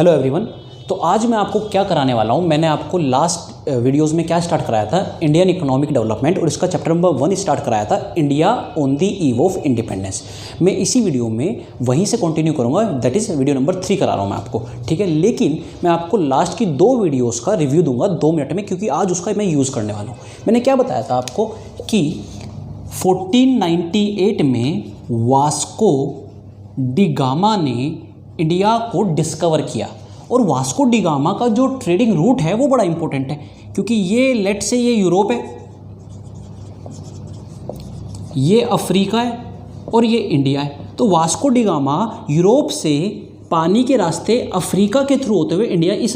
Hello everyone. तो आज मैं आपको क्या कराने वाला हूँ, मैंने आपको लास्ट वीडियोस में क्या स्टार्ट कराया था, इंडियन इकोनॉमिक डेवलपमेंट, और इसका चैप्टर नंबर 1 स्टार्ट कराया था, India on the eve of independence. मैं इसी वीडियो में वहीं से कंटिन्यू करूँगा, दैट इज़ वीडियो नंबर 3 करा रहा हूँ मैं आपको, ठीक है। लेकिन मैं आपको लास्ट की 2 वीडियोज़ का रिव्यू दूंगा 2 मिनट में, क्योंकि आज उसका मैं यूज़ करने वाला हूँ। मैंने क्या बताया था आपको कि 1498 में वास्को डी गामा ने इंडिया को डिस्कवर किया। और वास्को डी गामा का जो ट्रेडिंग रूट है वो बड़ा इंपॉर्टेंट है, क्योंकि ये लेट से ये यूरोप है, ये अफ्रीका है और ये इंडिया है। तो वास्को डी गामा यूरोप से पानी के रास्ते अफ्रीका के थ्रू होते हुए इंडिया इस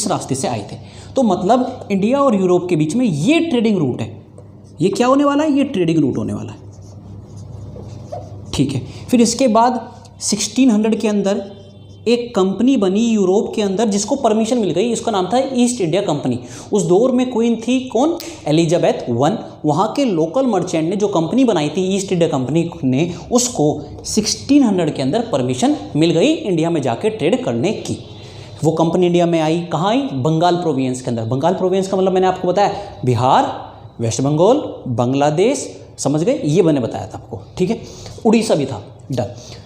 रास्ते से आए थे। तो मतलब इंडिया और यूरोप के बीच में ये ट्रेडिंग रूट है। ये क्या होने वाला है? ये ट्रेडिंग रूट होने वाला है, ठीक है। फिर इसके बाद 1600 के अंदर एक कंपनी बनी यूरोप के अंदर जिसको परमिशन मिल गई, इसका नाम था ईस्ट इंडिया कंपनी। उस दौर में क्वीन थी कौन? Elizabeth I। वहाँ के लोकल मर्चेंट ने जो कंपनी बनाई थी ईस्ट इंडिया कंपनी ने, उसको 1600 के अंदर परमिशन मिल गई इंडिया में जाके ट्रेड करने की। वो कंपनी इंडिया में आई, कहाँ आई? बंगाल प्रोविंस के अंदर। बंगाल प्रोविंस का मतलब मैंने आपको बताया बिहार, वेस्ट बंगाल, बांग्लादेश, समझ गए? ये मैंने बताया था आपको, ठीक है। उड़ीसा भी था, डन।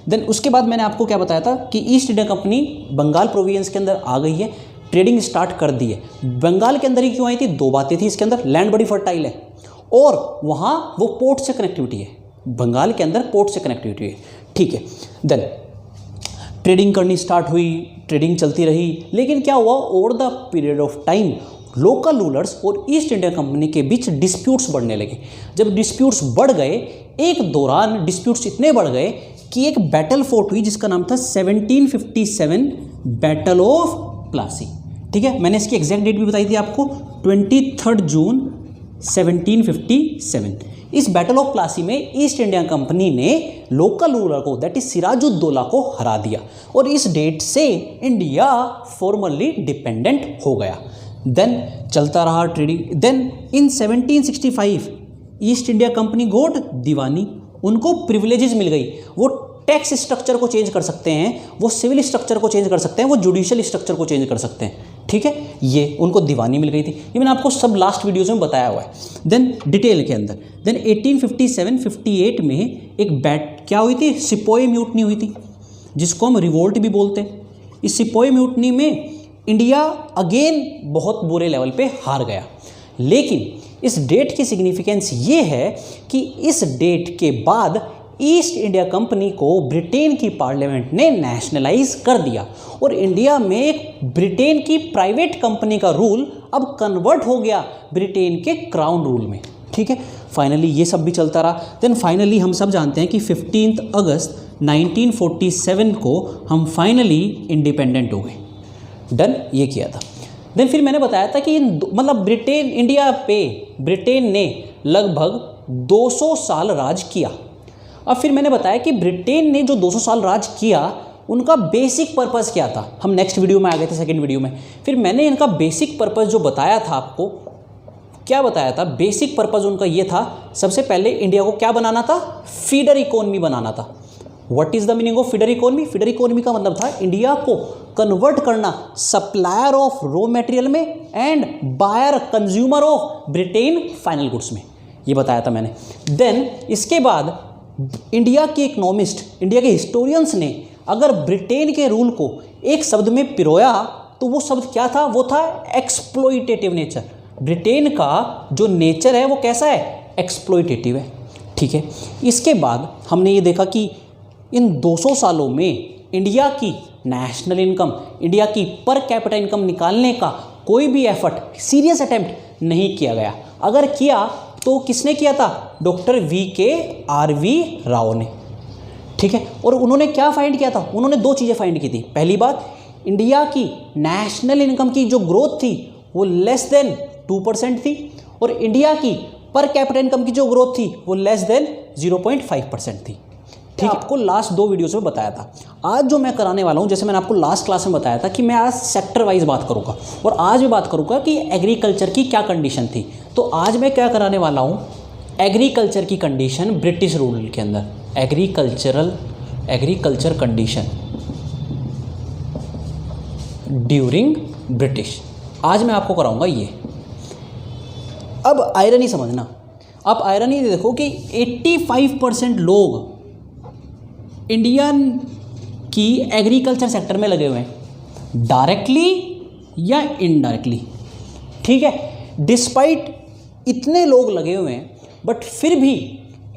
देन उसके बाद मैंने आपको क्या बताया था कि East India Company Bengal province के अंदर आ गई है, ट्रेडिंग स्टार्ट कर दी है। बंगाल के अंदर ही क्यों आई थी? 2 बातें थी इसके अंदर, लैंड बड़ी फर्टाइल है और वहाँ वो पोर्ट से कनेक्टिविटी है। बंगाल के अंदर पोर्ट से कनेक्टिविटी है, ठीक है। देन ट्रेडिंग करनी स्टार्ट हुई, ट्रेडिंग चलती रही। लेकिन क्या हुआ, over the period of time local rulers और ईस्ट इंडिया कंपनी के बीच डिस्प्यूट्स बढ़ने लगे। जब डिस्प्यूट्स बढ़ गए, एक दौरान डिस्प्यूट्स इतने बढ़ गए कि एक बैटल फोर्ट हुई जिसका नाम था 1757 बैटल ऑफ प्लासी, ठीक है। मैंने इसकी एग्जैक्ट डेट भी बताई थी आपको, 23 जून 1757। इस बैटल ऑफ प्लासी में ईस्ट इंडिया कंपनी ने लोकल रूलर को, दैट इज सिराजुद्दौला को हरा दिया, और इस डेट से इंडिया फॉर्मली डिपेंडेंट हो गया। देन चलता रहा trading. Then in 1765 east India company गोट दीवानी, उनको प्रिविलेजेस मिल गई। वो टैक्स स्ट्रक्चर को चेंज कर सकते हैं, वो सिविल स्ट्रक्चर को चेंज कर सकते हैं, वो जुडिशियल स्ट्रक्चर को चेंज कर सकते हैं, ठीक है। ये उनको दीवानी मिल गई थी। ये मैंने आपको सब लास्ट वीडियोज़ में बताया हुआ है। देन डिटेल के अंदर, देन 1857-58 में एक क्या हुई थी? सिपोई म्यूटनी हुई थी, जिसको हम रिवोल्ट भी बोलते हैं। इस सिपोई म्यूटनी में इंडिया अगेन बहुत बुरे लेवल पे हार गया। लेकिन इस डेट की सिग्निफिकेंस ये है कि इस डेट के बाद ईस्ट इंडिया कंपनी को ब्रिटेन की पार्लियामेंट ने नेशनलाइज कर दिया, और इंडिया में एक ब्रिटेन की प्राइवेट कंपनी का रूल अब कन्वर्ट हो गया ब्रिटेन के क्राउन रूल में, ठीक है। फाइनली ये सब भी चलता रहा। देन फाइनली हम सब जानते हैं कि 15 अगस्त 1947 को हम फाइनली इंडिपेंडेंट हो गए, डन। ये किया था। देन फिर मैंने बताया था कि मतलब ब्रिटेन, इंडिया पे ब्रिटेन ने लगभग 200 साल राज किया। अब फिर मैंने बताया कि ब्रिटेन ने जो 200 साल राज किया, उनका बेसिक पर्पस क्या था। हम नेक्स्ट वीडियो में आ गए थे, सेकंड वीडियो में। फिर मैंने इनका बेसिक पर्पस जो बताया था आपको, क्या बताया था? बेसिक पर्पस उनका ये था, सबसे पहले इंडिया को क्या बनाना था? फीडर इकोनॉमी बनाना था। What is the meaning of feeder economy? Feeder economy का मतलब था इंडिया को कन्वर्ट करना सप्लायर ऑफ रॉ मटेरियल में and buyer consumer of Britain final goods में, ये बताया था मैंने। देन इसके बाद इंडिया के इकोनॉमिस्ट, इंडिया के हिस्टोरियंस ने अगर ब्रिटेन के रूल को एक शब्द में पिरोया तो वो शब्द क्या था? वो था एक्सप्लॉइटेटिव नेचर। ब्रिटेन का जो नेचर है वो कैसा है? एक्सप्लॉइटेटिव है, ठीक है। इसके बाद हमने ये देखा कि इन 200 सालों में इंडिया की नेशनल इनकम, इंडिया की पर कैपिटा इनकम निकालने का कोई भी एफर्ट, सीरियस अटेम्प्ट नहीं किया गया। अगर किया तो किसने किया था? डॉक्टर VKRV राव ने, ठीक है। और उन्होंने क्या फाइंड किया था? उन्होंने 2 चीज़ें फाइंड की थी। पहली बात, इंडिया की नेशनल इनकम की जो ग्रोथ थी वो लेस देन 2% थी, और इंडिया की पर कैपिटा इनकम की जो ग्रोथ थी वो लेस देन 0.5% थी, ठीक है। आपको लास्ट 2 वीडियोस में बताया था। आज जो मैं कराने वाला हूँ, जैसे मैंने आपको लास्ट क्लास में बताया था कि मैं आज सेक्टर वाइज बात करूँगा, और आज भी बात करूँगा कि एग्रीकल्चर की क्या कंडीशन थी। तो आज मैं क्या कराने वाला हूँ, एग्रीकल्चर की कंडीशन ब्रिटिश रूल के अंदर, एग्रीकल्चर कंडीशन। During British. आज मैं आपको कराऊंगा ये। अब आयरनी समझना, आप आयरनी देखो कि 85% लोग इंडिया की एग्रीकल्चर सेक्टर में लगे हुए हैं, डायरेक्टली या इनडायरेक्टली। ठीक है, डिस्पाइट इतने लोग लगे हुए हैं, बट फिर भी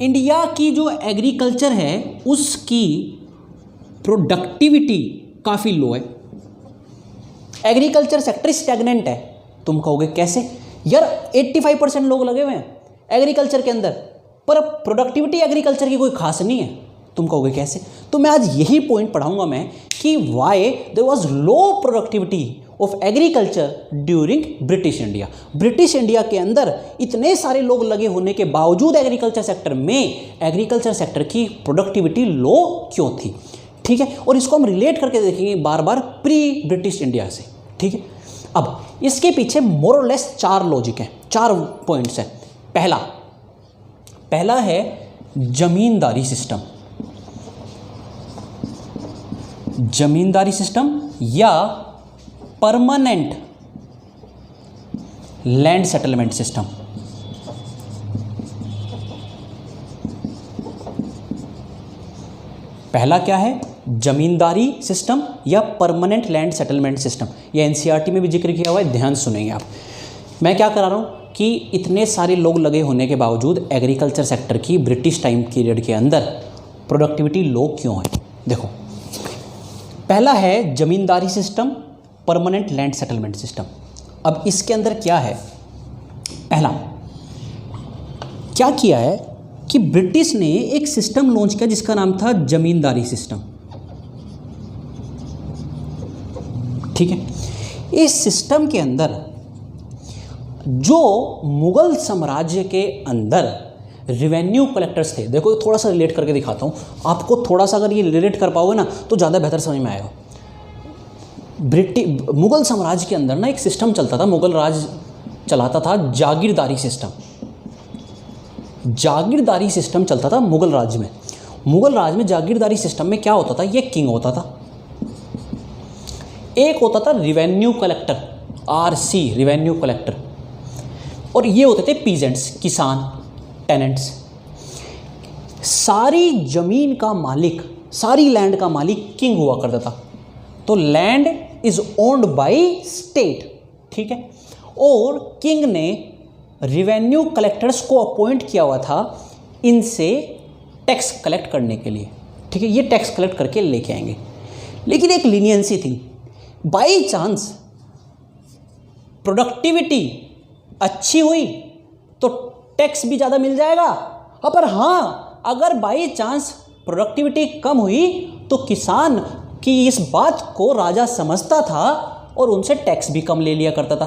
इंडिया की जो एग्रीकल्चर है उसकी प्रोडक्टिविटी काफ़ी लो है। एग्रीकल्चर सेक्टर स्टैग्नेंट है। तुम कहोगे कैसे? यार 85% लोग लगे हुए हैं एग्रीकल्चर के अंदर, पर प्रोडक्टिविटी एग्रीकल्चर की कोई खास नहीं है। तुम कहोगे कैसे? तो मैं आज यही पॉइंट पढ़ाऊंगा मैं कि why there was low productivity of agriculture during British India. British India के अंदर इतने सारे लोग लगे होने के बावजूद एग्रीकल्चर सेक्टर की प्रोडक्टिविटी लो क्यों थी? ठीक है, और इसको हम रिलेट करके देखेंगे बार बार प्री ब्रिटिश इंडिया से। ठीक है, अब इसके पीछे मोर और लेस 4 लॉजिक है, 4 पॉइंट्स हैं। पहला है जमींदारी सिस्टम या परमानेंट लैंड सेटलमेंट सिस्टम। पहला क्या है? जमींदारी सिस्टम या परमानेंट लैंड सेटलमेंट सिस्टम। यह एनसीईआरटी में भी जिक्र किया हुआ है, ध्यान सुनेंगे आप। मैं क्या करा रहा हूँ कि इतने सारे लोग लगे होने के बावजूद एग्रीकल्चर सेक्टर की ब्रिटिश टाइम पीरियड के अंदर प्रोडक्टिविटी लो क्यों है। देखो, पहला है zamindari system, permanent land settlement system. अब इसके अंदर क्या है? पहला क्या किया है कि ब्रिटिश ने एक सिस्टम लॉन्च किया जिसका नाम था जमींदारी सिस्टम। ठीक है, इस सिस्टम के अंदर जो मुगल साम्राज्य के अंदर रिवेन्यू कलेक्टर्स थे, देखो थोड़ा सा रिलेट करके दिखाता हूँ आपको, थोड़ा सा अगर ये रिलेट कर पाओगे ना तो ज़्यादा बेहतर समझ में आएगा। मुगल साम्राज्य के अंदर ना एक सिस्टम चलता था, मुगल राज चलाता था जागीरदारी सिस्टम चलता था मुगल राज्य में। मुगल राज में जागीरदारी सिस्टम में क्या होता था? ये किंग होता था, एक होता था revenue collector, RC revenue collector, और ये होते थे पीजेंट्स, किसान, टेनेंट्स। सारी जमीन का मालिक, सारी लैंड का मालिक किंग हुआ करता था। तो land is owned by state. ठीक है, और किंग ने रिवेन्यू कलेक्टर्स को अपॉइंट किया हुआ था इनसे टैक्स कलेक्ट करने के लिए। ठीक है, ये टैक्स कलेक्ट करके लेके आएंगे, लेकिन एक लीनियंसी थी। बाई चांस प्रोडक्टिविटी अच्छी हुई तो टैक्स भी ज़्यादा मिल जाएगा, पर हाँ अगर बाई चांस प्रोडक्टिविटी कम हुई तो किसान की इस बात को राजा समझता था और उनसे टैक्स भी कम ले लिया करता था।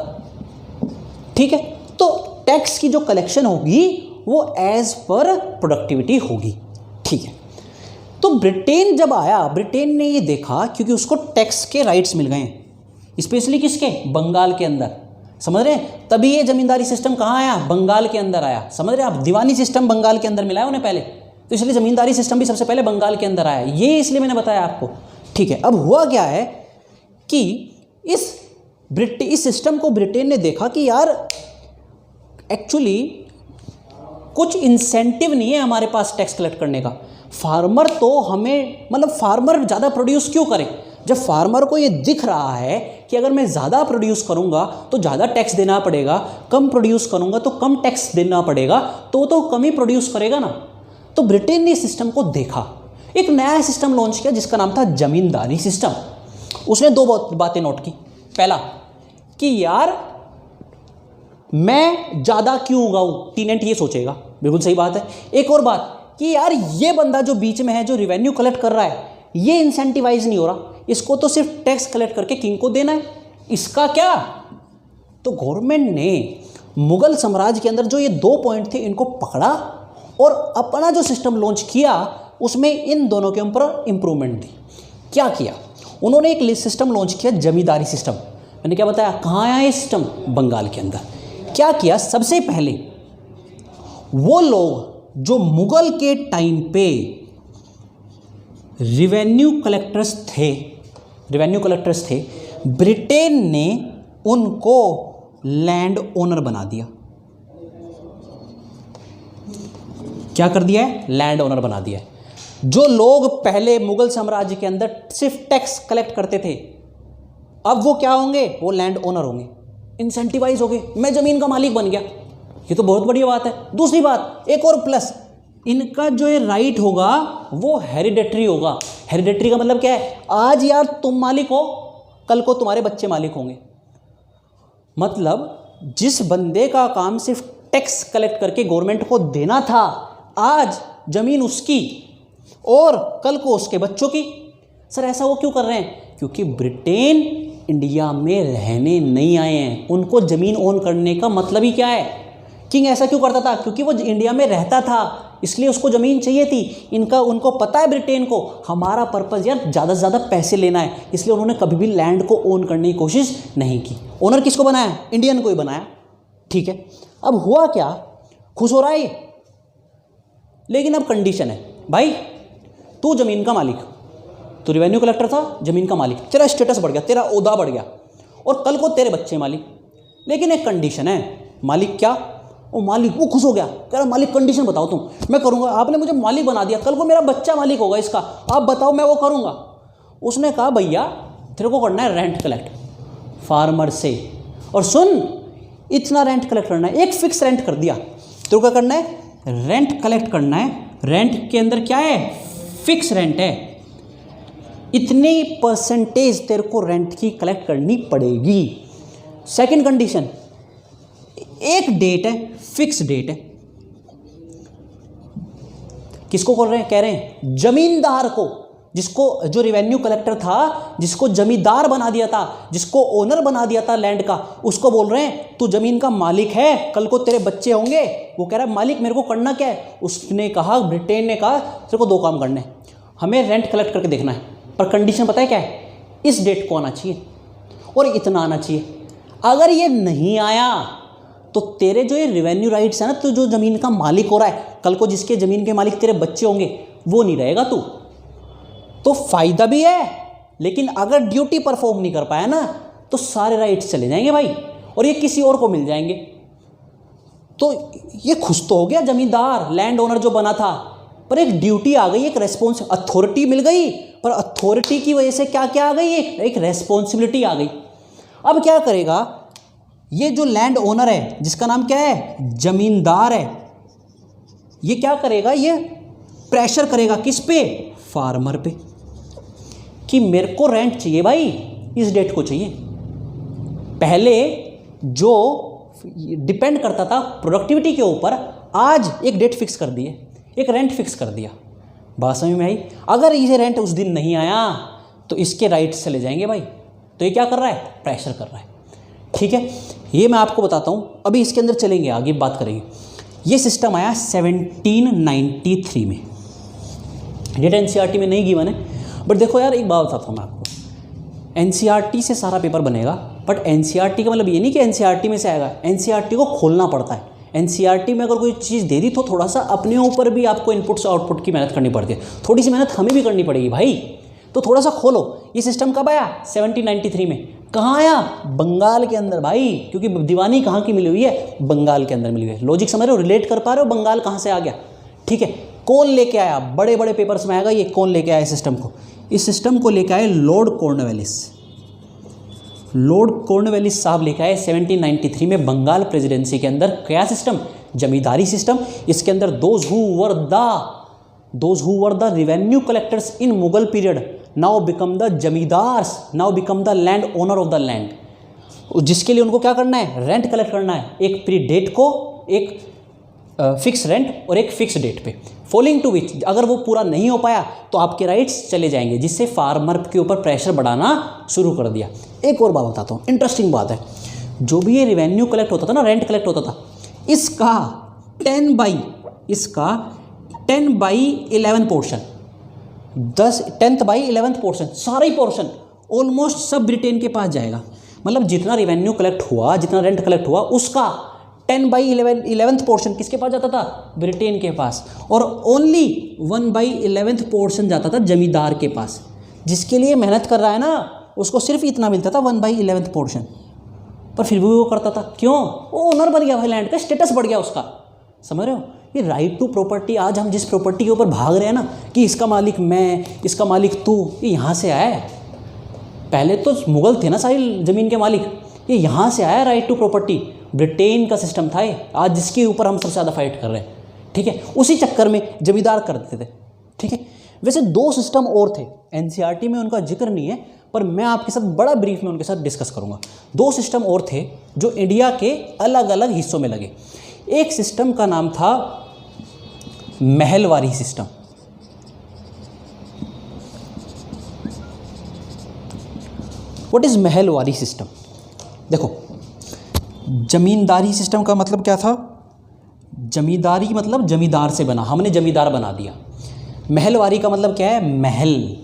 ठीक है, तो टैक्स की जो कलेक्शन होगी वो एज पर प्रोडक्टिविटी होगी। ठीक है, तो ब्रिटेन जब आया, ब्रिटेन ने ये देखा, क्योंकि उसको टैक्स के राइट्स मिल गए हैं, स्पेशली किसके? बंगाल के अंदर। समझ रहे हैं? तभी ये जमींदारी सिस्टम कहाँ आया? बंगाल के अंदर आया। समझ रहे हैं आप? दीवानी सिस्टम बंगाल के अंदर मिला है उन्हें पहले, तो इसलिए जमींदारी सिस्टम भी सबसे पहले बंगाल के अंदर आया। ये इसलिए मैंने बताया आपको। ठीक है, अब हुआ क्या है कि इस सिस्टम को ब्रिटेन ने देखा कि यार एक्चुअली कुछ इंसेंटिव नहीं है हमारे पास टैक्स कलेक्ट करने का। फार्मर तो हमें, मतलब फार्मर ज़्यादा प्रोड्यूस क्यों करे? जब फार्मर को ये दिख रहा है कि अगर मैं ज़्यादा प्रोड्यूस करूँगा तो ज़्यादा टैक्स देना पड़ेगा, कम प्रोड्यूस करूँगा तो कम टैक्स देना पड़ेगा, तो कम ही प्रोड्यूस करेगा ना। तो ब्रिटेन ने इस सिस्टम को देखा, एक नया सिस्टम लॉन्च किया जिसका नाम था जमींदारी सिस्टम। उसने 2 बातें नोट की। पहला कि यार मैं ज़्यादा क्यों उगाऊँ, टीनेंट ये सोचेगा, बिल्कुल सही बात है। एक और बात कि यार ये बंदा जो बीच में है, जो रिवेन्यू कलेक्ट कर रहा है, ये इंसेंटिवाइज नहीं हो रहा, इसको तो सिर्फ टैक्स कलेक्ट करके किंग को देना है, इसका क्या? तो गवर्नमेंट ने मुगल साम्राज्य के अंदर जो ये 2 पॉइंट थे इनको पकड़ा और अपना जो सिस्टम लॉन्च किया उसमें इन दोनों के ऊपर इंप्रूवमेंट दी। क्या किया उन्होंने? एक सिस्टम लॉन्च किया, जमींदारी सिस्टम। मैंने क्या बताया? कहाँ आया ये सिस्टम? बंगाल के अंदर। क्या किया? सबसे पहले वो लोग जो मुगल के टाइम पे रिवेन्यू कलेक्टर्स थे, ब्रिटेन ने उनको लैंड ओनर बना दिया। क्या कर दिया है? लैंड ओनर बना दिया है। जो लोग पहले मुगल साम्राज्य के अंदर सिर्फ टैक्स कलेक्ट करते थे, अब वो क्या होंगे? वो लैंड ओनर होंगे, इंसेंटिवाइज हो गए, मैं जमीन का मालिक बन गया। ये तो बहुत बढ़िया बात है। दूसरी बात, एक और प्लस, इनका जो ये राइट होगा वो हेरिडेटरी होगा। हेरिडेटरी का मतलब क्या है? आज यार तुम मालिक हो, कल को तुम्हारे बच्चे मालिक होंगे। मतलब जिस बंदे का काम सिर्फ टैक्स कलेक्ट करके गवर्नमेंट को देना था, आज जमीन उसकी और कल को उसके बच्चों की। सर ऐसा वो क्यों कर रहे हैं? क्योंकि ब्रिटेन इंडिया में रहने नहीं आए हैं। उनको ज़मीन ओन करने का मतलब ही क्या है? किंग ऐसा क्यों करता था? क्योंकि वो इंडिया में रहता था, इसलिए उसको ज़मीन चाहिए थी। उनको पता है ब्रिटेन को हमारा पर्पज़ यार ज़्यादा से ज़्यादा पैसे लेना है, इसलिए उन्होंने कभी भी लैंड को ओन करने की कोशिश नहीं की। ओनर किसको बनाया? इंडियन को ही बनाया। ठीक है, अब हुआ क्या? खुश हो रहा है ये, लेकिन अब कंडीशन है, भाई तू ज़मीन का मालिक, तू रेवेन्यू कलेक्टर था, ज़मीन का मालिक, तेरा स्टेटस बढ़ गया, तेरा ओहदा बढ़ गया, और कल को तेरे बच्चे मालिक। लेकिन एक कंडीशन है। मालिक क्या? वो मालिक वो खुश हो गया, कह रहा मालिक कंडीशन बताओ तुम, मैं करूँगा। आपने मुझे मालिक बना दिया, कल को मेरा बच्चा मालिक होगा इसका, आप बताओ मैं वो करूँगा। उसने कहा भैया तेरे को करना है रेंट कलेक्ट फार्मर से, और सुन इतना रेंट कलेक्ट करना है, एक फिक्स रेंट कर दिया। तेरे को क्या करना है? रेंट कलेक्ट करना है। रेंट के अंदर क्या है? फिक्स रेंट है, इतनी परसेंटेज तेरे को रेंट की कलेक्ट करनी पड़ेगी। सेकंड कंडीशन, एक डेट है, फिक्स डेट है। किसको कह रहे हैं? जमींदार को, जिसको जो रेवेन्यू कलेक्टर था, जिसको जमींदार बना दिया था, जिसको ओनर बना दिया था लैंड का, उसको बोल रहे हैं तू जमीन का मालिक है, कल को तेरे बच्चे होंगे। वो कह रहा है मालिक मेरे को करना क्या है? उसने कहा, ब्रिटेन ने कहा तेरे को दो काम करने हैं, हमें रेंट कलेक्ट करके देखना है, पर कंडीशन पता है क्या है? इस डेट को आना चाहिए और इतना आना चाहिए। अगर ये नहीं आया तो तेरे जो ये रेवेन्यू राइट्स है ना, तो जो ज़मीन का मालिक हो रहा है, कल को जिसके ज़मीन के मालिक तेरे बच्चे होंगे, वो नहीं रहेगा तू। तो फ़ायदा भी है, लेकिन अगर ड्यूटी परफॉर्म नहीं कर पाया ना, तो सारे राइट्स चले जाएंगे भाई, और ये किसी और को मिल जाएंगे। तो ये खुश तो हो गया ज़मींदार, लैंड ओनर जो बना था, पर एक ड्यूटी आ गई, एक रेस्पॉन्स, अथॉरिटी मिल गई, पर अथॉरिटी की वजह से क्या क्या आ गई? एक रेस्पॉन्सिबिलिटी आ गई। अब क्या करेगा ये जो लैंड ओनर है, जिसका नाम क्या है? जमींदार है, ये क्या करेगा? ये प्रेशर करेगा किस पे? फार्मर पे, कि मेरे को रेंट चाहिए भाई, इस डेट को चाहिए। पहले जो डिपेंड करता था प्रोडक्टिविटी के ऊपर, आज एक डेट फिक्स कर दी है, एक रेंट फिक्स कर दिया। बात समझ में आई? अगर ये रेंट उस दिन नहीं आया तो इसके राइट्स चले जाएंगे भाई। तो ये क्या कर रहा है? प्रेशर कर रहा है। ठीक है, ये मैं आपको बताता हूँ। अभी इसके अंदर चलेंगे, आगे बात करेंगे। ये सिस्टम आया 1793 में। डेट एनसीईआरटी में नहीं गिवन है, बट देखो यार एक बात बताता हूँ मैं आपको, एनसीईआरटी से सारा पेपर बनेगा, बट एनसीईआरटी का मतलब ये नहीं कि एनसीईआरटी में से आएगा, एनसीईआरटी को खोलना पड़ता है। एनसीईआरटी में अगर कोई चीज़ दे दी तो थोड़ा सा अपने ऊपर भी आपको इनपुट्स आउटपुट की मेहनत करनी पड़ती है, थोड़ी सी मेहनत हमें भी करनी पड़ेगी भाई। तो थोड़ा सा खोलो। ये सिस्टम कब आया? 1793 में। कहाँ आया? बंगाल के अंदर भाई, क्योंकि दीवानी कहाँ की मिली हुई है? बंगाल के अंदर मिली हुई है। लॉजिक समझ रहे हो? रिलेट कर पा रहे हो? बंगाल कहाँ से आ गया? ठीक है, कौन लेके आया? बड़े बड़े पेपर्स में आएगा ये, कौन लेके आया सिस्टम को? इस सिस्टम को लेके आए लॉर्ड कॉर्नवालिस। लॉर्ड कॉर्नवालिस साहब लेके आए 1793 में बंगाल प्रेसिडेंसी के अंदर। क्या सिस्टम? जमींदारी सिस्टम। इसके अंदर those who were the revenue collectors in Mughal period now become the zamindars, now become the land owner of the land. जिसके लिए उनको क्या करना है? रेंट कलेक्ट करना है, एक प्री डेट को, एक फिक्स रेंट और एक फिक्स डेट पे, फॉलोइंग टू विच अगर वो पूरा नहीं हो पाया तो आपके राइट्स चले जाएंगे, जिससे फार्मर के ऊपर प्रेशर बढ़ाना शुरू कर दिया। एक और बात बताता हूँ, इंटरेस्टिंग बात है। जो भी ये रेवेन्यू कलेक्ट होता था ना, रेंट कलेक्ट होता था, इसका 10/11 पोर्शन, 10/11 पोर्शन, सारा ही पोर्शन ऑलमोस्ट सब ब्रिटेन के पास जाएगा। मतलब जितना रेवेन्यू कलेक्ट हुआ, जितना रेंट कलेक्ट हुआ, उसका 10/11 पोर्शन किसके पास जाता था? ब्रिटेन के पास। और ओनली 1/11 पोर्शन जाता था जमींदार के पास। जिसके लिए मेहनत कर रहा है ना, उसको सिर्फ इतना मिलता था 1/11 पोर्शन, पर फिर भी वो करता था। क्यों? वो ओनर बन गया भाई, लैंड का स्टेटस बढ़ गया उसका। समझ रहे हो? ये राइट टू प्रॉपर्टी, आज हम जिस प्रॉपर्टी के ऊपर भाग रहे हैं ना कि इसका मालिक मैं, इसका मालिक तू, ये यहाँ से आया है। पहले तो मुगल थे ना सारी ज़मीन के मालिक, ये यहाँ से आया राइट टू प्रॉपर्टी। ब्रिटेन का सिस्टम था ये, आज जिसके ऊपर हम सबसे ज़्यादा फाइट कर रहे हैं। ठीक है, उसी चक्कर में जमींदार कर देते थे। ठीक है, वैसे 2 सिस्टम और थे, एनसीईआरटी में उनका जिक्र नहीं है, पर मैं आपके साथ बड़ा ब्रीफ में उनके साथ डिस्कस करूँगा। 2 सिस्टम और थे जो इंडिया के अलग अलग हिस्सों में लगे। एक सिस्टम का नाम था Mahalwari system. What is Mahalwari system? देखो, जमींदारी सिस्टम का मतलब क्या था? जमींदारी मतलब जमींदार से बना, हमने जमींदार बना दिया। महलवारी का मतलब क्या है? महल।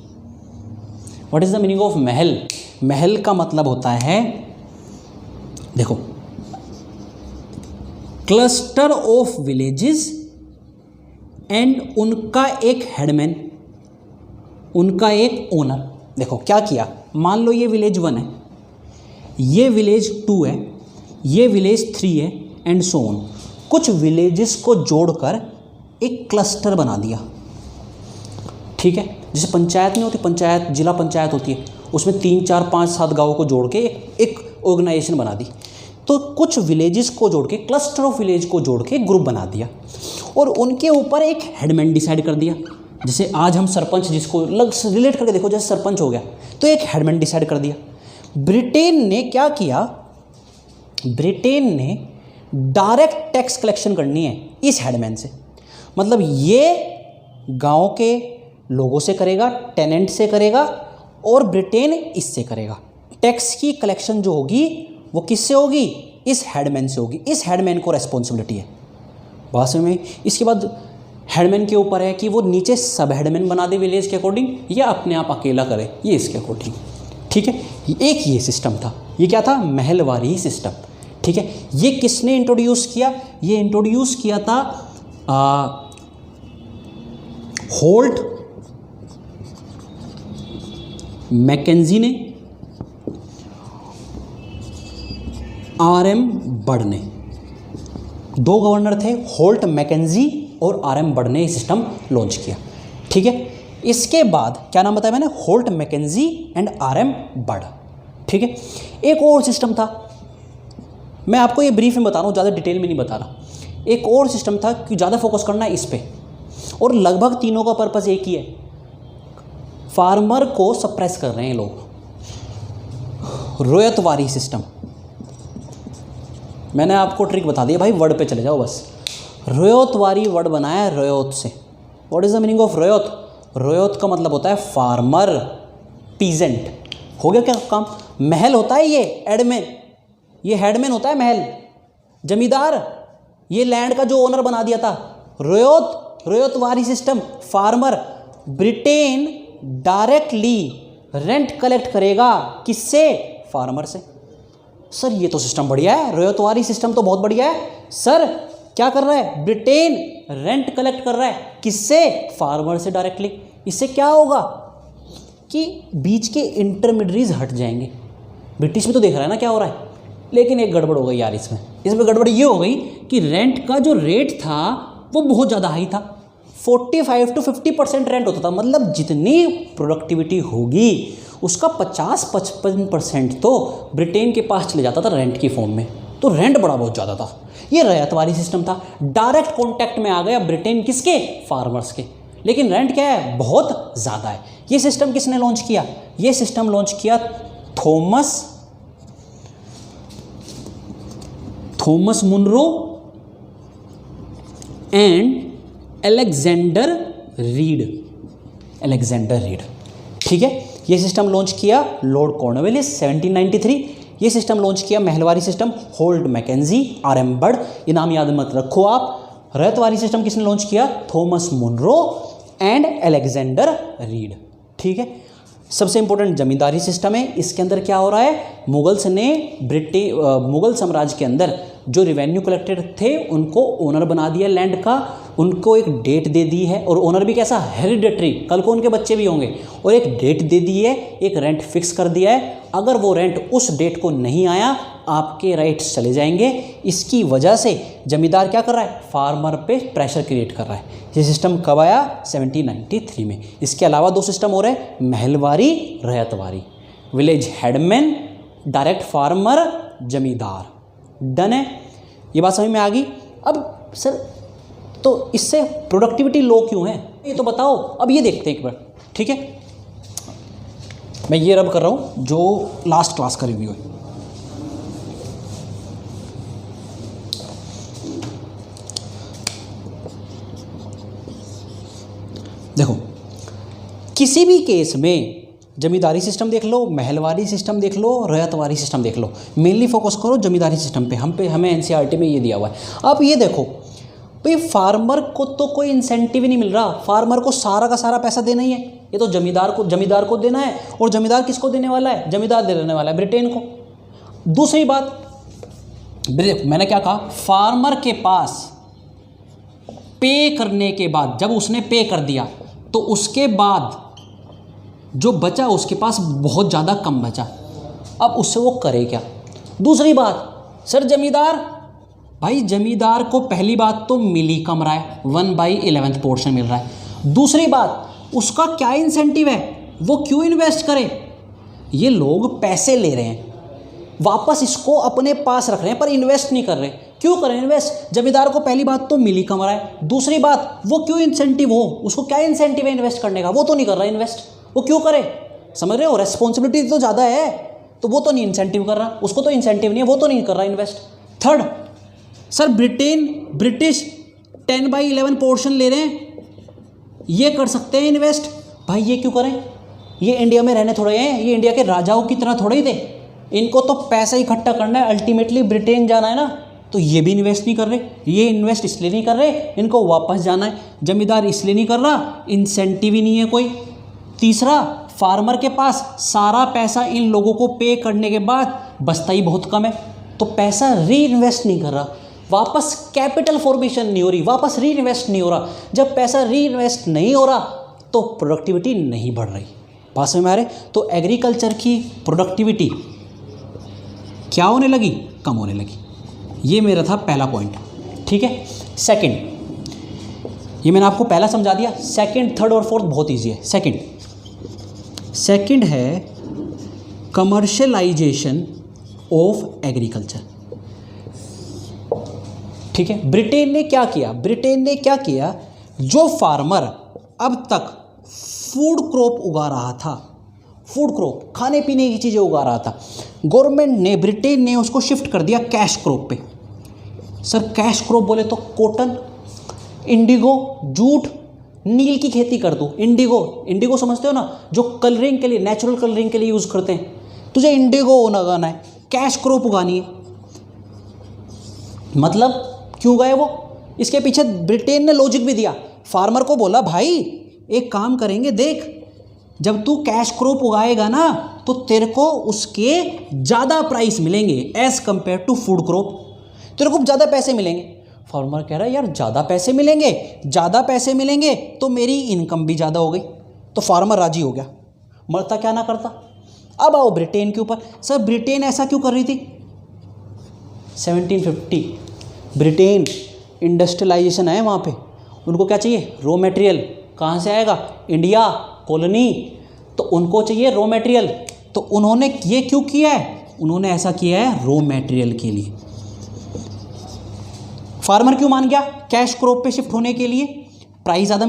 What is the meaning of महल? महल का मतलब होता है, देखो, क्लस्टर ऑफ विलेजेस एंड उनका एक हेडमैन, उनका एक ओनर। देखो क्या किया, मान लो ये विलेज 1 है, ये विलेज 2 है, ये विलेज 3 है, एंड सो ऑन। कुछ विलेजेस को जोड़कर एक क्लस्टर बना दिया। ठीक है, जैसे पंचायत नहीं होती, पंचायत, जिला पंचायत होती है, उसमें 3, 4, 5, 7 गाँवों को जोड़ के एक ऑर्गेनाइजेशन बना दी। तो कुछ विलेजेस को जोड़ के, क्लस्टर ऑफ विलेज को जोड़ के ग्रुप बना दिया, और उनके ऊपर एक हेडमैन डिसाइड कर दिया। जैसे आज हम सरपंच, जिसको रिलेट करके देखो, जैसे सरपंच हो गया तो एक हेडमैन डिसाइड कर दिया। ब्रिटेन ने क्या किया? ब्रिटेन ने डायरेक्ट टैक्स कलेक्शन करनी है इस हेडमैन से, मतलब ये गांव के लोगों से करेगा, टेनेंट से करेगा, और ब्रिटेन इससे करेगा। टैक्स की कलेक्शन जो होगी वो किससे होगी? इस हेडमैन से होगी। इस हेडमैन को रेस्पॉन्सिबिलिटी है। बात में इसके बाद हेडमैन के ऊपर है कि वो नीचे सब हेडमैन बना दे विलेज के अकॉर्डिंग, या अपने आप अकेला करे, ये इसके अकॉर्डिंग। ठीक है, एक ये सिस्टम था। ये क्या था? महलवारी सिस्टम। ठीक है, ये किसने इंट्रोड्यूस किया? ये इंट्रोड्यूस किया था होल्ट मैकेंजी ने, RM बर्ड ने। 2 गवर्नर थे, होल्ट मैकेंजी और RM बर्ड ने ये सिस्टम लॉन्च किया। ठीक है, इसके बाद क्या नाम बताया मैंने? Holt Mackenzie and RM Bird. ठीक है, एक और सिस्टम था, मैं आपको ये ब्रीफ में बता रहा हूँ, ज़्यादा डिटेल में नहीं बता रहा। एक और सिस्टम था कि ज़्यादा फोकस करना है इस पे, और लगभग तीनों का पर्पस एक ही है, फार्मर को सप्रेस कर रहे हैं लोग। रोयतवारी सिस्टम, मैंने आपको ट्रिक बता दिया भाई, वर्ड पे चले जाओ बस। रोयतवारी वर्ड बनाया है रोयत से। What is the meaning of ryot? Ryot का मतलब होता है फार्मर, पीजेंट। हो गया क्या काम? महल होता है ये एडमैन, ये हेडमैन होता है महल, जमींदार, ये लैंड का जो ओनर बना दिया था। Ryot, ryotwari system, farmer. Britain directly rent collect करेगा, किससे? फार्मर से। सर ये तो सिस्टम बढ़िया है, रोयतवारी सिस्टम तो बहुत बढ़िया है। सर क्या कर रहा है? ब्रिटेन रेंट कलेक्ट कर रहा है, किससे? फार्मर से डायरेक्टली। इससे क्या होगा कि बीच के इंटरमीडिएट्स हट जाएंगे। ब्रिटिश में तो देख रहा है ना क्या हो रहा है, लेकिन एक गड़बड़ हो गई यार इसमें। गड़बड़ ये हो गई कि रेंट का जो रेट था वो बहुत ज़्यादा हाई था, 45 to 50% रेंट होता था। मतलब जितनी प्रोडक्टिविटी होगी उसका 50-55% तो ब्रिटेन के पास चले जाता था रेंट की फॉर्म में, तो रेंट बड़ा बहुत ज़्यादा था। ये रैयतवारी सिस्टम था, डायरेक्ट कॉन्टैक्ट में आ गया ब्रिटेन किसके? फार्मर्स के। लेकिन रेंट क्या है? बहुत ज़्यादा है। ये सिस्टम किसने लॉन्च किया? ये सिस्टम लॉन्च किया Thomas Munro and Alexander Read. ठीक है, ये सिस्टम लॉन्च किया लॉर्ड कॉर्नवालिस 1793। ये सिस्टम लॉन्च किया Mahalwari system, Holt Mackenzie, RM Bird. ये नाम याद मत रखो आप। रैयतवारी सिस्टम किसने लॉन्च किया? Thomas Munro and Alexander Read. ठीक है, सबसे इंपॉर्टेंट जमींदारी सिस्टम है। इसके अंदर क्या हो रहा है, मुगल्स ने मुगल साम्राज्य के अंदर जो रेवेन्यू कलेक्टर थे उनको ओनर बना दिया लैंड का, उनको एक डेट दे दी है, और ओनर भी कैसा, हेरिडेटरी, कल को उनके बच्चे भी होंगे, और एक डेट दे दी है, एक रेंट फिक्स कर दिया है। अगर वो रेंट उस डेट को नहीं आया आपके राइट्स चले जाएंगे। इसकी वजह से जमींदार क्या कर रहा है, फार्मर पे प्रेशर क्रिएट कर रहा है। ये सिस्टम कब आया, 1793 में। इसके अलावा दो सिस्टम और है, mahalwari, ryotwari, village headman, direct farmer, zamindar. Done है, ये बात समझ में आ गई। अब सर तो इससे प्रोडक्टिविटी लो क्यों है, ये तो बताओ। अब ये देखते हैं एक बार, ठीक है। मैं ये रब कर रहा हूँ जो लास्ट क्लास का रिव्यू है। देखो, किसी भी केस में जमींदारी सिस्टम देख लो, महलवारी सिस्टम देख लो, रैयतवारी सिस्टम देख लो, मेनली फोकस करो जमींदारी सिस्टम पे। हमें एनसीईआरटी में ये दिया हुआ है। अब ये देखो भाई, फार्मर को तो कोई इंसेंटिव ही नहीं मिल रहा, फार्मर को सारा का सारा पैसा देना ही है। ये तो जमींदार को देना है, और जमींदार किसको देने वाला है, जमींदार देने वाला है ब्रिटेन को। दूसरी बात, मैंने क्या कहा, फार्मर के पास पे करने के बाद, जब उसने पे कर दिया तो उसके बाद जो बचा उसके पास बहुत ज़्यादा कम बचा, अब उससे वो करे क्या। दूसरी बात, सर जमींदार को पहली बात तो मिल ही कम रहा है, 1/11 पोर्शन मिल रहा है। दूसरी बात, उसका क्या इंसेंटिव है, वो क्यों इन्वेस्ट करे। ये लोग पैसे ले रहे हैं, वापस इसको अपने पास रख रहे हैं, पर इन्वेस्ट नहीं कर रहे। क्यों करें इन्वेस्ट, जमींदार को पहली बात तो मिल ही कम रहा है। दूसरी बात, वो क्यों इंसेंटिव हो, उसको क्या इंसेंटिव है इन्वेस्ट करने का, वो तो नहीं कर रहा इन्वेस्ट, वो क्यों करे, समझ रहे हो। रेस्पॉन्सिबिलिटी तो ज़्यादा है, तो वो तो नहीं इंसेंटिव कर रहा, उसको तो इंसेंटिव नहीं है, वो तो नहीं कर रहा invest. Third, sir British 10/11 portion ले रहे हैं, ये कर सकते हैं इन्वेस्ट। भाई ये क्यों करें, ये इंडिया में रहने थोड़े हैं, ये इंडिया के राजाओं की तरह थोड़े ही थे, इनको तो पैसा इकट्ठा करना है, अल्टीमेटली ब्रिटेन जाना है ना। तो ये भी इन्वेस्ट नहीं कर रहे, ये इन्वेस्ट इसलिए नहीं कर रहे, इनको वापस जाना है। जमींदार इसलिए नहीं कर रहा, इंसेंटिव ही नहीं है कोई। तीसरा, फार्मर के पास सारा पैसा इन लोगों को पे करने के बाद बचता ही बहुत कम है, तो पैसा री इन्वेस्ट नहीं कर रहा, वापस कैपिटल फॉर्मेशन नहीं हो रही, वापस री इन्वेस्ट नहीं हो रहा। जब पैसा री इन्वेस्ट नहीं हो रहा तो प्रोडक्टिविटी नहीं बढ़ रही। बात समझ में आ रही। तो एग्रीकल्चर की प्रोडक्टिविटी क्या होने लगी, कम होने लगी। ये मेरा था पहला पॉइंट, ठीक है। सेकंड, ये मैंने आपको पहला समझा दिया। सेकंड, थर्ड और फोर्थ बहुत इजी है। सेकंड है कमर्शियलाइजेशन ऑफ एग्रीकल्चर, ठीक है। ब्रिटेन ने क्या किया, जो फार्मर अब तक फूड क्रॉप उगा रहा था, फूड क्रॉप खाने पीने की चीज़ें उगा रहा था, गवर्नमेंट ने, ब्रिटेन ने उसको शिफ्ट कर दिया कैश क्रॉप पे। सर कैश क्रॉप बोले तो कॉटन, इंडिगो, जूट, नील की खेती कर दो। इंडिगो समझते हो ना, जो कलरिंग के लिए, नेचुरल कलरिंग के लिए यूज़ करते हैं, तुझे इंडिगो उगाना है, कैश क्रॉप उगानी है। मतलब क्यों गए वो, इसके पीछे ब्रिटेन ने लॉजिक भी दिया। फार्मर को बोला, भाई एक काम करेंगे, देख जब तू कैश क्रॉप उगाएगा ना तो तेरे को उसके ज़्यादा प्राइस मिलेंगे as compare to food crop, तेरे को ज़्यादा पैसे मिलेंगे। फार्मर कह रहा है, यार ज़्यादा पैसे मिलेंगे तो मेरी इनकम भी ज़्यादा हो गई। तो फार्मर राजी हो गया, मरता क्या ना करता। अब आओ ब्रिटेन के ऊपर। सर ब्रिटेन ऐसा क्यों कर रही थी, 1750 ब्रिटेन इंडस्ट्रियलाइजेशन है वहाँ पे, उनको क्या चाहिए, रॉ मटेरियल। कहाँ से आएगा, इंडिया कॉलोनी, तो उनको चाहिए रॉ मटेरियल। तो उन्होंने ये क्यों किया है, उन्होंने ऐसा किया है रॉ मटेरियल के लिए। फार्मर क्यों मान गया, कैश क्रॉप पे शिफ्ट होने के लिए, प्राइस ज़्यादा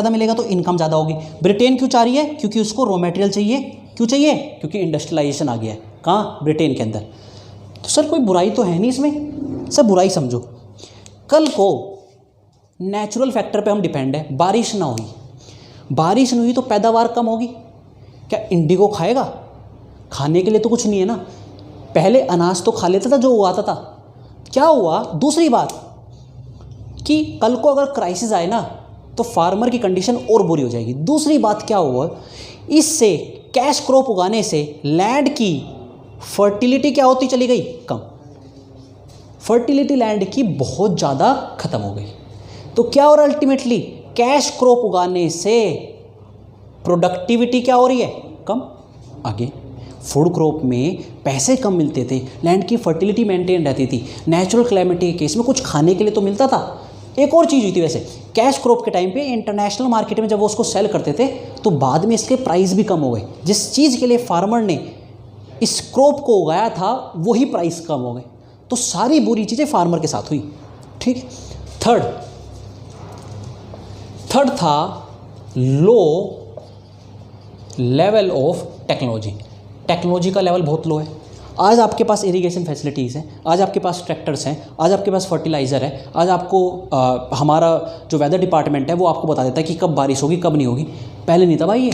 मिलेगा तो इनकम ज़्यादा होगी। ब्रिटेन क्यों चाह रही है, क्योंकि उसको रॉ मटेरियल चाहिए। क्यों चाहिए, क्योंकि इंडस्ट्रियलाइजेशन आ गया है। कहाँ, ब्रिटेन के अंदर। तो सर कोई बुराई तो है नहीं इसमें, सब बुराई समझो। कल को नेचुरल फैक्टर पे हम डिपेंड है, बारिश ना हुई तो पैदावार कम होगी। क्या इंडिगो खाएगा, खाने के लिए तो कुछ नहीं है ना। पहले अनाज तो खा लेता था जो उगाता था। क्या हुआ, दूसरी बात कि कल को अगर क्राइसिस आए ना तो फार्मर की कंडीशन और बुरी हो जाएगी। दूसरी बात क्या हुआ, इससे कैश क्रॉप उगाने से लैंड की फर्टिलिटी क्या होती चली गई? कम। फर्टिलिटी लैंड की बहुत ज़्यादा खत्म हो गई। तो क्या हो रहा है अल्टीमेटली? कैश क्रॉप उगाने से प्रोडक्टिविटी क्या हो रही है? कम। आगे फूड क्रॉप में पैसे कम मिलते थे, लैंड की फर्टिलिटी मेंटेन रहती थी, नेचुरल क्लैमिटी के केस में कुछ खाने के लिए तो मिलता था। एक और चीज़ हुई थी वैसे, कैश क्रॉप के टाइम पे इंटरनेशनल मार्केट में जब वो उसको सेल करते थे तो बाद में इसके प्राइस भी कम हो गए। जिस चीज़ के लिए फार्मर ने इस क्रॉप को उगाया था वही प्राइस कम हो गए। तो सारी बुरी चीज़ें फार्मर के साथ हुई। ठीक है। थर्ड था low level of technology. Technology का लेवल बहुत लो है। आज आपके पास इरिगेशन फैसिलिटीज़ हैं, आज आपके पास ट्रैक्टर्स हैं, आज आपके पास फर्टिलाइज़र है, आज आपको हमारा जो वेदर डिपार्टमेंट है वो आपको बता देता है कि कब बारिश होगी कब नहीं होगी। पहले नहीं था भाई ये।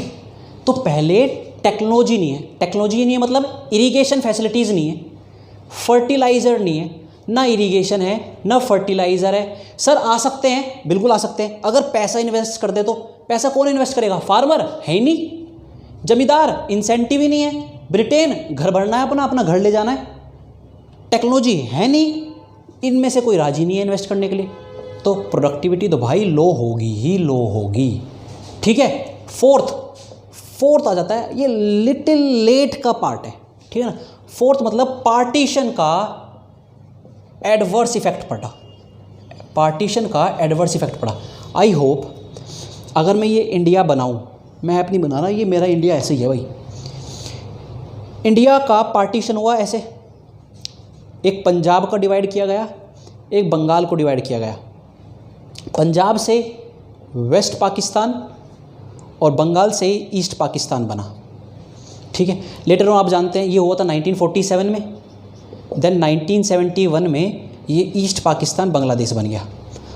तो पहले टेक्नोलॉजी नहीं है। टेक्नोलॉजी नहीं है मतलब इरिगेशन फैसिलिटीज़ नहीं है, फर्टिलाइज़र नहीं है, ना इरिगेशन है ना फर्टिलाइज़र है। सर आ सकते हैं, बिल्कुल आ सकते हैं, अगर पैसा इन्वेस्ट कर दे तो। पैसा कौन इन्वेस्ट करेगा? फार्मर है ही नहीं। जमींदार, इंसेंटिव ही नहीं है। ब्रिटेन, घर भरना है अपना, अपना घर ले जाना है। टेक्नोलॉजी है नहीं, इनमें से कोई राजी नहीं है इन्वेस्ट करने के लिए। तो प्रोडक्टिविटी तो भाई लो होगी ही लो होगी। ठीक है। फोर्थ आ जाता है, ये लिटिल लेट का पार्ट है। ठीक है ना। फोर्थ मतलब पार्टीशन का एडवर्स इफेक्ट पड़ा। पार्टीशन का एडवर्स इफेक्ट पड़ा। आई होप अगर मैं ये इंडिया बनाऊं, मैं अपनी बना रहा, ये मेरा इंडिया ऐसे ही है भाई। इंडिया का पार्टीशन हुआ ऐसे, एक पंजाब का डिवाइड किया गया, एक बंगाल को डिवाइड किया गया। पंजाब से वेस्ट पाकिस्तान और बंगाल से ईस्ट पाकिस्तान बना। ठीक है। लेटर ऑन आप जानते हैं ये हुआ था 1947 में। देन 1971 में ये ईस्ट पाकिस्तान बांग्लादेश बन गया।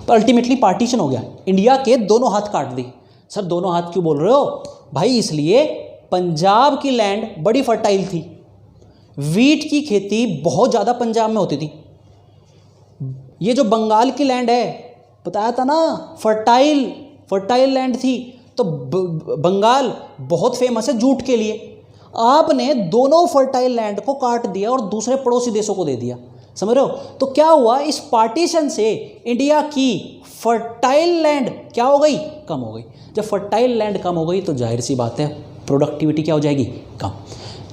तो अल्टीमेटली पार्टीशन हो गया। इंडिया के दोनों हाथ काट दी। सर दोनों हाथ क्यों बोल रहे हो भाई? इसलिए पंजाब की लैंड बड़ी फर्टाइल थी, वीट की खेती बहुत ज़्यादा पंजाब में होती थी। ये जो बंगाल की लैंड है, बताया था ना, फर्टाइल लैंड थी। तो बंगाल बहुत फेमस है जूट के लिए। आपने दोनों फर्टाइल लैंड को काट दिया और दूसरे पड़ोसी देशों को दे दिया। समझ रहे हो? तो क्या हुआ, इस पार्टीशन से इंडिया की फर्टाइल लैंड क्या हो गई? कम हो गई। जब फर्टाइल लैंड कम हो गई तो जाहिर सी बात है प्रोडक्टिविटी क्या हो जाएगी? कम।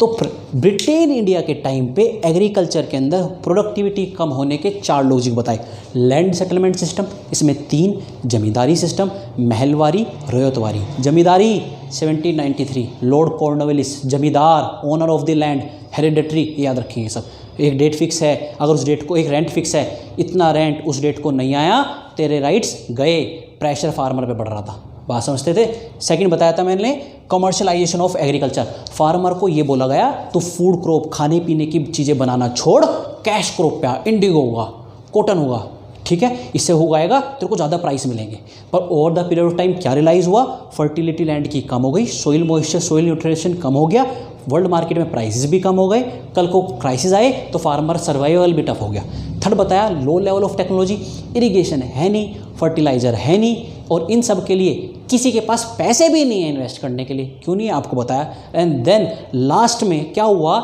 तो ब्रिटेन इंडिया के टाइम पे एग्रीकल्चर के अंदर प्रोडक्टिविटी कम होने के 4 लॉजिक बताए। लैंड सेटलमेंट सिस्टम, इसमें 3, जमींदारी सिस्टम, महलवारी, रयतवारी। जमींदारी 1793, लॉर्ड कॉर्नवालिस, जमींदार, owner of the land, hereditary, याद रखिए सब। एक डेट फिक्स है, अगर उस डेट को, एक रेंट फिक्स है, इतना रेंट उस डेट को नहीं आया, तेरे राइट्स गए। प्रेशर फार्मर पे बढ़ रहा था। बात समझते थे? सेकंड बताया था मैंने, कमर्शलाइजेशन ऑफ एग्रीकल्चर। फार्मर को ये बोला गया तो फूड क्रॉप, खाने पीने की चीज़ें बनाना छोड़, कैश क्रॉप पे आ, इंडिगो होगा, कॉटन होगा। ठीक है, इससे उगाएगा तेरे को ज़्यादा प्राइस मिलेंगे। पर over the period of time क्या रियलाइज़ हुआ? फर्टिलिटी लैंड की कम हो गई, सोइल मॉइस्चर, सोइल न्यूट्रिशन कम हो गया, वर्ल्ड मार्केट में प्राइसेस भी कम हो गए। कल को क्राइसिस आए तो फार्मर सर्वाइवल भी टफ हो गया। थर्ड बताया, low level of technology, irrigation है नहीं, फर्टिलाइज़र है नहीं, और इन सब के लिए किसी के पास पैसे भी नहीं है इन्वेस्ट करने के लिए। क्यों नहीं है आपको बताया। एंड देन लास्ट में क्या हुआ?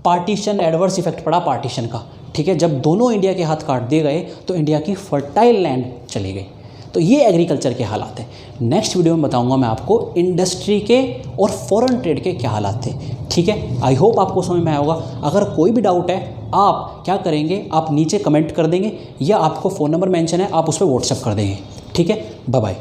पार्टीशन, एडवर्स इफेक्ट पड़ा पार्टीशन का। ठीक है, जब दोनों इंडिया के हाथ काट दिए गए तो इंडिया की फर्टाइल लैंड चली गई। तो ये एग्रीकल्चर के हालात हैं। नेक्स्ट वीडियो में बताऊंगा मैं आपको इंडस्ट्री के और फॉरेन ट्रेड के क्या हालात थे। ठीक है, आई होप आपको समझ में आया होगा। अगर कोई भी डाउट है आप क्या करेंगे, आप नीचे कमेंट कर देंगे, या आपको फ़ोन नंबर मेंशन है आप उस पर व्हाट्सएप कर देंगे। ठीक है, बाय बाय।